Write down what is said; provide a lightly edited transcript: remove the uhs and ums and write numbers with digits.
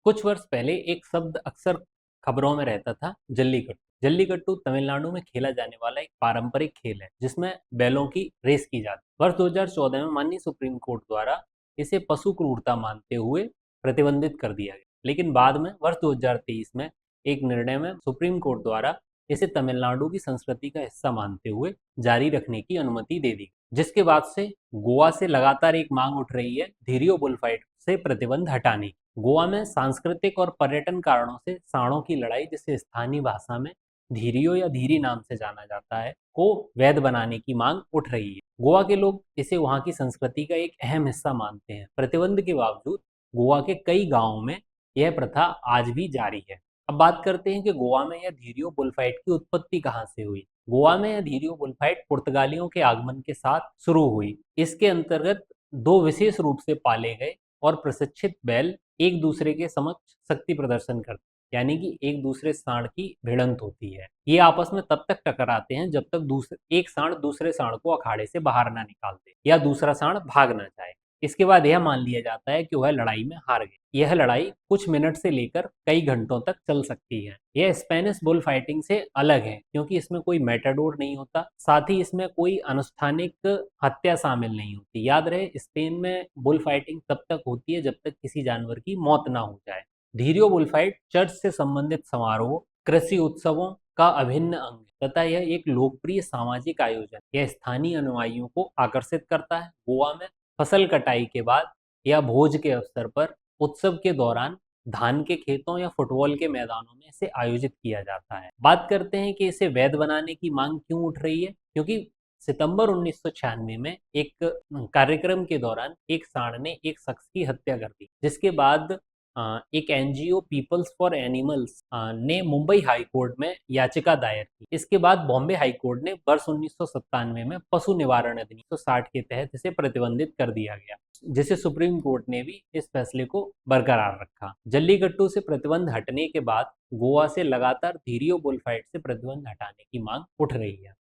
कुछ वर्ष पहले एक शब्द अक्सर खबरों में रहता था, जल्लीकट्टू। जल्लीकट्टू तमिलनाडु में खेला जाने वाला एक पारंपरिक खेल है जिसमें बैलों की रेस की जाती है। वर्ष 2014 में माननीय सुप्रीम कोर्ट द्वारा इसे पशु क्रूरता मानते हुए प्रतिबंधित कर दिया गया, लेकिन बाद में वर्ष 2023 में एक निर्णय में सुप्रीम कोर्ट द्वारा इसे तमिलनाडु की संस्कृति का हिस्सा मानते हुए जारी रखने की अनुमति दे दी, जिसके बाद से गोवा से लगातार एक मांग उठ रही है धीरियो बुलफाइट से प्रतिबंध हटाने की। गोवा में सांस्कृतिक और पर्यटन कारणों से सांडों की लड़ाई, जिसे स्थानीय भाषा में धीरियो या धीरी नाम से जाना जाता है, को वैध बनाने की मांग उठ रही है। गोवा के लोग इसे वहां की संस्कृति का एक अहम हिस्सा मानते हैं। प्रतिबंध के बावजूद गोवा के कई गांवों में यह प्रथा आज भी जारी है। अब बात करते हैं कि गोवा में यह धीरियो बुलफाइट की उत्पत्ति कहाँ से हुई। गोवा में यह धीरियो बुलफाइट पुर्तगालियों के आगमन के साथ शुरू हुई। इसके अंतर्गत दो विशेष रूप से पाले गए और प्रशिक्षित बैल एक दूसरे के समक्ष शक्ति प्रदर्शन करते हैं, यानी कि एक दूसरे सांड की भिड़ंत होती है। ये आपस में तब तक टकराते हैं जब तक दूसरे एक सांड दूसरे सांड को अखाड़े से बाहर ना निकाल दे या दूसरा सांड भाग ना जाए। इसके बाद यह मान लिया जाता है कि वह लड़ाई में हार गए। यह लड़ाई कुछ मिनट से लेकर कई घंटों तक चल सकती है। यह स्पेनिश बुल फाइटिंग से अलग है क्योंकि इसमें कोई मेटाडोर नहीं होता, साथ ही इसमें कोई अनुष्ठानिक हत्या शामिल नहीं होती। याद रहे, स्पेन में बुल फाइटिंग तब तक होती है जब तक किसी जानवर की मौत ना हो जाए। धीरियो बुल फाइट चर्च से संबंधित समारोह, कृषि उत्सवों का अभिन्न अंग है तथा यह एक लोकप्रिय सामाजिक आयोजन। यह स्थानीय अनुयायियों को आकर्षित करता है। गोवा में फसल कटाई के बाद या भोज के अवसर पर, उत्सव के दौरान धान के खेतों या फुटबॉल के मैदानों में इसे आयोजित किया जाता है। बात करते हैं कि इसे वैध बनाने की मांग क्यों उठ रही है, क्योंकि सितंबर 1996 में एक कार्यक्रम के दौरान एक सांड ने एक शख्स की हत्या कर दी, जिसके बाद एक एनजीओ पीपल्स फॉर एनिमल्स ने मुंबई हाई कोर्ट में याचिका दायर की। इसके बाद बॉम्बे हाई कोर्ट ने वर्ष 1997 में पशु निवारण अधिनियम 1960 के तहत इसे प्रतिबंधित कर दिया गया, जिसे सुप्रीम कोर्ट ने भी इस फैसले को बरकरार रखा। जल्लीकट्टू से प्रतिबंध हटने के बाद गोवा से लगातार धीरियो बुलफाइट से प्रतिबंध हटाने की मांग उठ रही है।